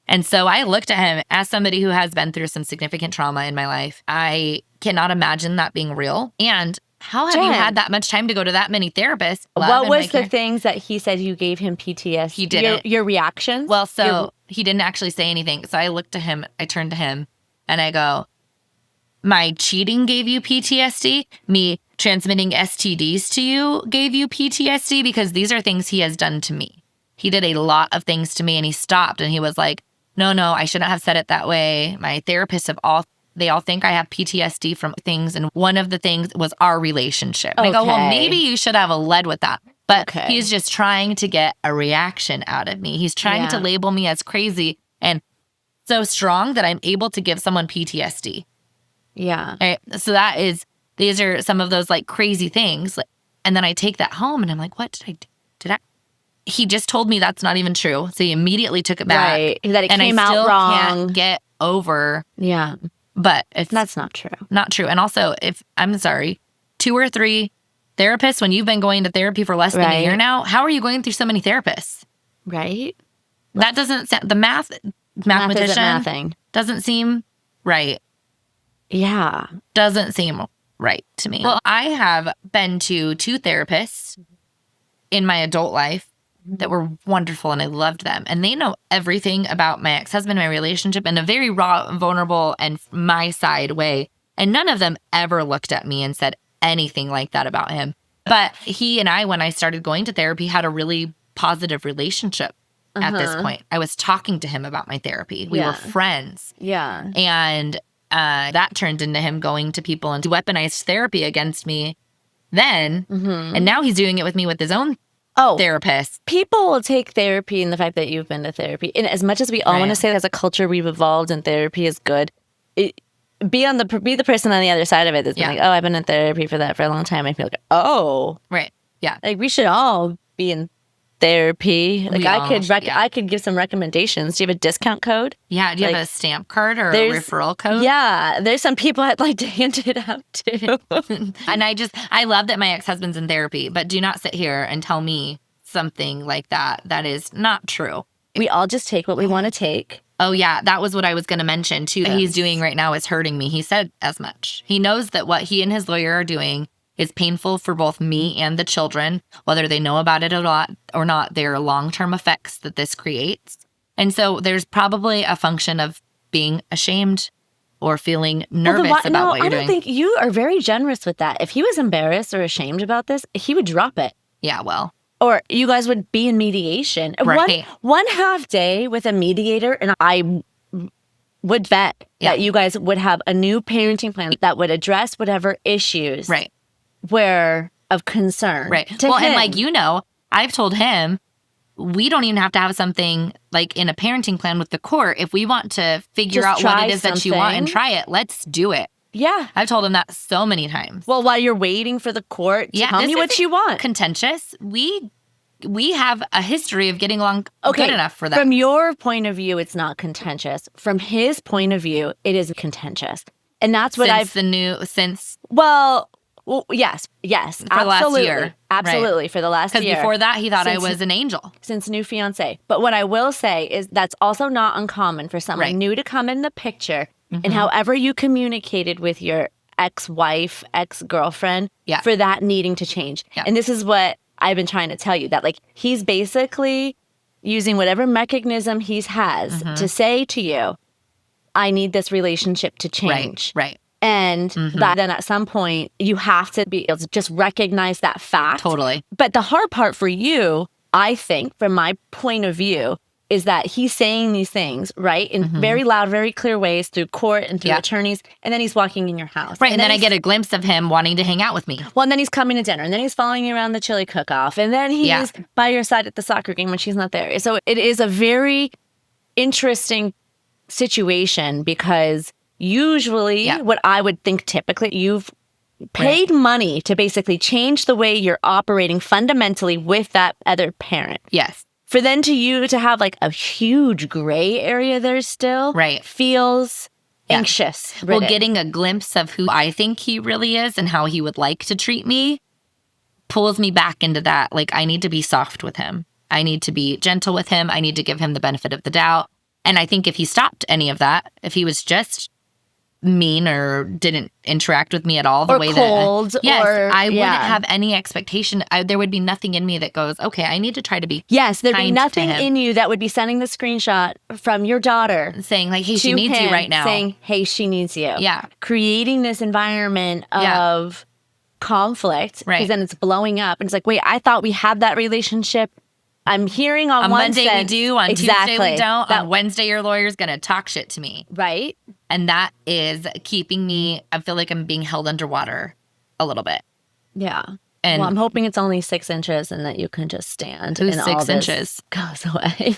And so I looked at him as somebody who has been through some significant trauma in my life. I cannot imagine that being real. And how have you had that much time to go to that many therapists? What was the things that he said you gave him PTSD? He didn't. Your reactions? Well, so he didn't actually say anything. So I looked to him, I turned to him, and I go, my cheating gave you PTSD? Me transmitting STDs to you gave you PTSD? Because these are things he has done to me. He did a lot of things to me, and he stopped, and he was like, no, I shouldn't have said it that way. My therapists they all think I have PTSD from things. And one of the things was our relationship. Okay. I go, well, maybe you should have led with that. But he's just trying to get a reaction out of me. He's trying to label me as crazy and so strong that I'm able to give someone PTSD. Yeah. Right? So these are some of those like crazy things. And then I take that home and I'm like, what did I? He just told me that's not even true. So he immediately took it back. Right. That it came out out wrong. Can't get over. Yeah. But that's not true. Not true. And also, I'm sorry, 2 or 3 therapists, when you've been going to therapy for less than a year now, how are you going through so many therapists? Right. That doesn't sound, the mathematician doesn't seem right. Yeah. Doesn't seem right to me. Well, I have been to 2 therapists in my adult life that were wonderful, and I loved them. And they know everything about my ex-husband, my relationship, in a very raw, vulnerable, and my side way. And none of them ever looked at me and said anything like that about him. But he and I, when I started going to therapy, had a really positive relationship at this point. I was talking to him about my therapy. We were friends. Yeah. And that turned into him going to people and weaponized therapy against me then. And now he's doing it with me with his own therapist. People will take therapy and the fact that you've been to therapy. And as much as we all want to say that as a culture we've evolved and therapy is good, be the person on the other side of it that's been like, oh, I've been in therapy for a long time. I feel like, oh. Right. Yeah. Like we should all be in therapy. Like I could give some recommendations. Do you have a discount code? Yeah. Do you have a stamp card or a referral code? Yeah. There's some people I'd like to hand it out to. And I love that my ex-husband's in therapy, but do not sit here and tell me something like that. That is not true. We all just take what we want to take. Oh, yeah. That was what I was going to mention, too. That he's doing right now is hurting me. He said as much. He knows that what he and his lawyer are doing is painful for both me and the children, whether they know about it a lot or not. There are long-term effects that this creates. And so there's probably a function of being ashamed or feeling nervous about what you're doing. I don't think you are very generous with that. If he was embarrassed or ashamed about this, he would drop it. Yeah, well. Or you guys would be in mediation. Right. One half day with a mediator, and I would bet that you guys would have a new parenting plan that would address whatever issues were of concern. Right. And like, I've told him we don't even have to have something like in a parenting plan with the court. If we want to figure out what it is that you want and try it, let's do it. Yeah. I've told him that so many times. Well, while you're waiting for the court to tell me what you want. Contentious. We have a history of getting along good enough for that. From your point of view, it's not contentious. From his point of view, it is contentious. And that's what yes, for the last year. Absolutely, for the last year. Because before that, he thought I was an angel. Since new fiance. But what I will say is that's also not uncommon for someone new to come in the picture. And however you communicated with your ex-wife, ex-girlfriend, for that needing to change. Yeah. And this is what I've been trying to tell you, that like he's basically using whatever mechanism he has to say to you, I need this relationship to change. Right. And that then at some point you have to be able to just recognize that fact. Totally. But the hard part for you, I think, from my point of view, is that he's saying these things, right, in very loud, very clear ways through court and through attorneys, and then he's walking in your house. Right, and then I get a glimpse of him wanting to hang out with me. Well, and then he's coming to dinner, and then he's following you around the chili cook-off, and then he's by your side at the soccer game when she's not there. So it is a very interesting situation because usually what I would think typically, you've paid money to basically change the way you're operating fundamentally with that other parent. Yes. For then you to have like a huge gray area there still feels anxious. Well, getting a glimpse of who I think he really is and how he would like to treat me pulls me back into that. Like, I need to be soft with him. I need to be gentle with him. I need to give him the benefit of the doubt. And I think if he stopped any of that, if he was just mean or didn't interact with me at all, the way cold, that I wouldn't have any expectation. There would be nothing in me that goes, okay, I need to try to be there'd be nothing in you that would be sending the screenshot from your daughter saying like, hey, she needs you right now, saying, hey, she needs you, creating this environment of conflict, because then it's blowing up and it's like, wait, I thought we had that relationship. I'm hearing on Monday we do, on Tuesday we don't. That, on Wednesday your lawyer's gonna talk shit to me. Right. And that is keeping me, I feel like I'm being held underwater a little bit. Yeah. And I'm hoping it's only 6 inches and that you can just stand. Who's and 6 all inches? Goes away.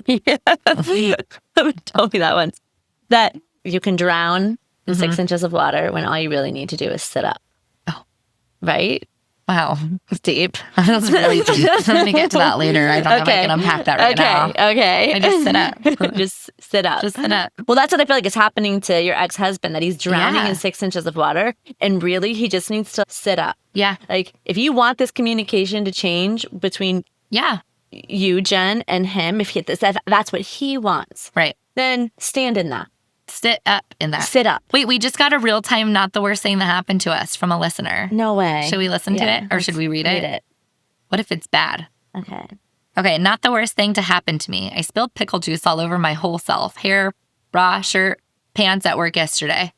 Told me that once. That you can drown in 6 inches of water when all you really need to do is sit up. Oh. Right? Wow. It's deep. That's really deep. I'm going to get to that later. I don't know if I can unpack that right now. Okay. I just sit up. Just sit up. Just sit up. Well, that's what I feel like is happening to your ex-husband, that he's drowning in 6 inches of water. And really, he just needs to sit up. Yeah. Like, if you want this communication to change between you, Jen, and him, if that's what he wants, right, then stand in that. Sit up in that. Sit up. Wait, we just got a real-time not the worst thing that happened to us from a listener. No way. Should we listen to it or should we read it? Read it. What if it's bad? Okay, not the worst thing to happen to me. I spilled pickle juice all over my whole self. Hair, bra, shirt, pants at work yesterday.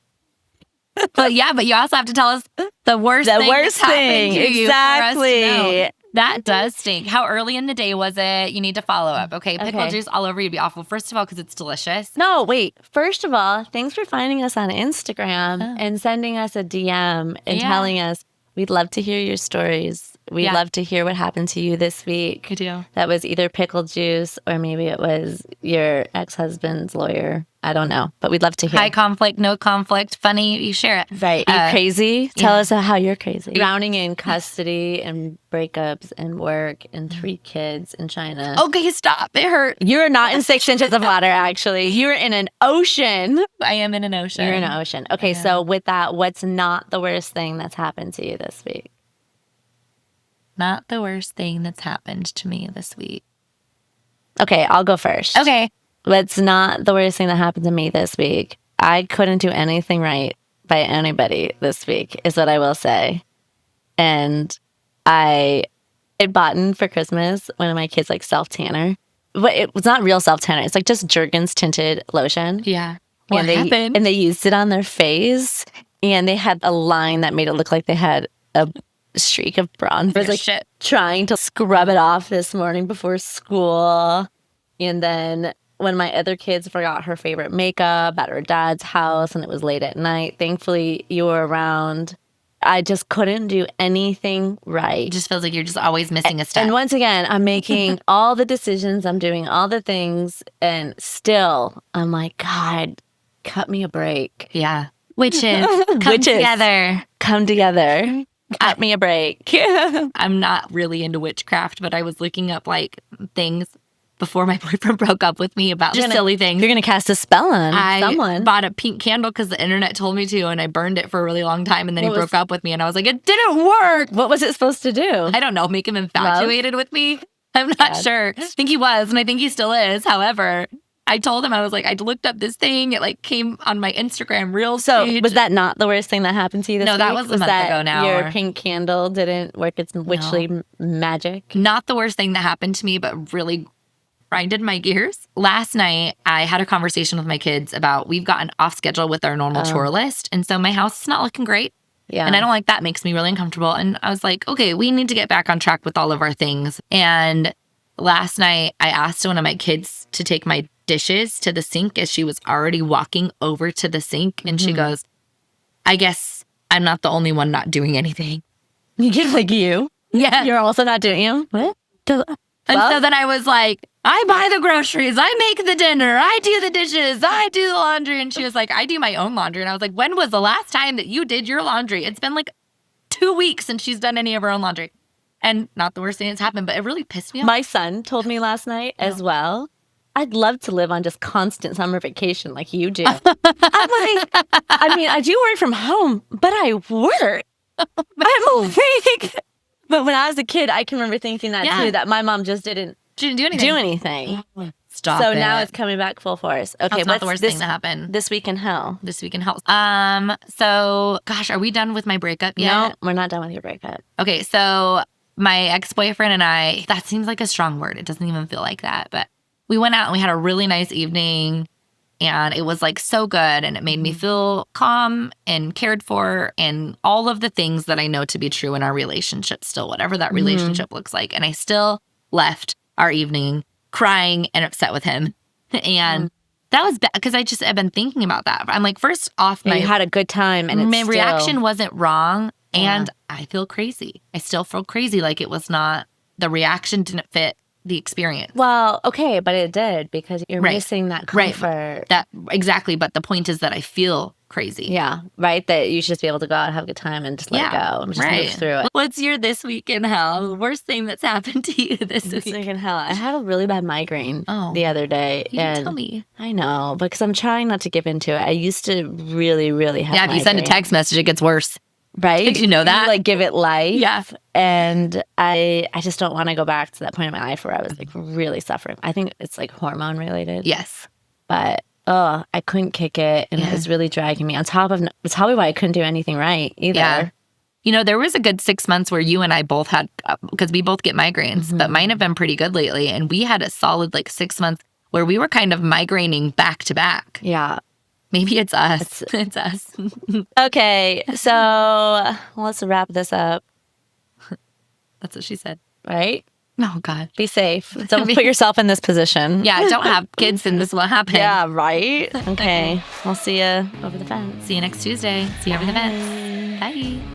But you also have to tell us the worst thing that's happened to you for us to know. That does stink. How early in the day was it? You need to follow up. Okay, pickle juice all over you'd be awful. First of all, because it's delicious. No, wait. First of all, thanks for finding us on Instagram and sending us a DM and telling us, we'd love to hear your stories. We'd love to hear what happened to you this week. I do. That was either pickle juice or maybe it was your ex-husband's lawyer. I don't know, but we'd love to hear. High conflict, no conflict, funny, you share it. Right. You crazy? Tell us how you're crazy. Drowning in custody and breakups and work and 3 kids in China. Okay, stop. It hurt. You're not in 6 inches of water, actually. You're in an ocean. I am in an ocean. You're in an ocean. Okay, so with that, what's not the worst thing that's happened to you this week? Not the worst thing that's happened to me this week. Okay, I'll go first. Okay. What's not the worst thing that happened to me this week? I couldn't do anything right by anybody this week, is what I will say. And I bought in for Christmas one of my kids' like self-tanner. But it was not real self-tanner. It's like just Jergens tinted lotion. Yeah. What happened? And they used it on their face. And they had a line that made it look like they had a streak of bronze. I was like trying to scrub it off this morning before school. And then when my other kids forgot her favorite makeup at her dad's house and it was late at night, thankfully you were around. I just couldn't do anything right. It just feels like you're just always missing a step. And once again, I'm making all the decisions, I'm doing all the things, and still I'm like, God, cut me a break. Yeah. Witches, come together. Come together. Cut me a break. I'm not really into witchcraft, but I was looking up like things before my boyfriend broke up with me about just silly things. You're going to cast a spell on someone. I bought a pink candle because the internet told me to, and I burned it for a really long time, and then he broke up with me, and I was like, it didn't work. What was it supposed to do? I don't know. Make him infatuated with me? I'm not sure. I think he was, and I think he still is. However, I told him, I was like, I looked up this thing. It like came on my Instagram Reels page. Was that not the worst thing that happened to you this week? No, that was a month ago now. Your pink candle didn't work its witchly magic? Not the worst thing that happened to me, but really grinded my gears. Last night, I had a conversation with my kids about we've gotten off schedule with our normal chore list. And so my house is not looking great. Yeah. And I don't like that. It makes me really uncomfortable. And I was like, okay, we need to get back on track with all of our things. And last night, I asked one of my kids to take my dishes to the sink as she was already walking over to the sink. And she goes, I guess I'm not the only one not doing anything. You're like you? Yeah. You're also not doing you? What? And so then I was like, I buy the groceries, I make the dinner, I do the dishes, I do the laundry. And she was like, I do my own laundry. And I was like, when was the last time that you did your laundry? It's been like 2 weeks since she's done any of her own laundry. And not the worst thing that's happened, but it really pissed me off. My son told me last night as well, I'd love to live on just constant summer vacation like you do. I'm like, I mean, I do work from home, but I work. I'm awake. But when I was a kid, I can remember thinking that too, that my mom just didn't She didn't do anything. Stop So it. now it's coming back full force. Okay, That's not the worst thing to happen. This week in hell. This week in hell. So, gosh, are we done with my breakup yet? No, we're not done with your breakup. Okay, so my ex-boyfriend and I, that seems like a strong word. It doesn't even feel like that. But we went out and we had a really nice evening. And it was like so good. And it made me feel calm and cared for and all of the things that I know to be true in our relationship still, whatever that relationship looks like. And I still left our evening crying and upset with him. And that was bad because I've been thinking about that. I'm like, first off, You had a good time and my it's reaction wasn't wrong. And I feel crazy. I still feel crazy. Like it was not, the reaction didn't fit the experience. Well, okay, but it did because you're missing that comfort. That exactly. But the point is that I feel crazy. Yeah, right? That you should just be able to go out and have a good time and just let it go and just move through it. What's your this week in hell? The worst thing that's happened to you this week? This week in hell. I had a really bad migraine the other day. You didn't tell me. I know, because I'm trying not to give into it. I used to really, really have if you send a text message, it gets worse. Right? Did you know that? You, like, give it life. Yeah. And I just don't want to go back to that point in my life where I was like really suffering. I think it's like hormone related. Yes. But I couldn't kick it and it was really dragging me. On top of it's probably why I couldn't do anything right either. Yeah. You know, there was a good 6 months where you and I both had, because we both get migraines, but mine have been pretty good lately. And we had a solid like 6 months where we were kind of migraining back to back. Yeah. Maybe it's us. It's us. Okay, so let's wrap this up. That's what she said. Right? Oh, God. Be safe. Don't put yourself in this position. Yeah, don't have kids and this will happen. Yeah, right? Okay, I'll see you over the fence. See you next Tuesday. See you over the fence. Bye.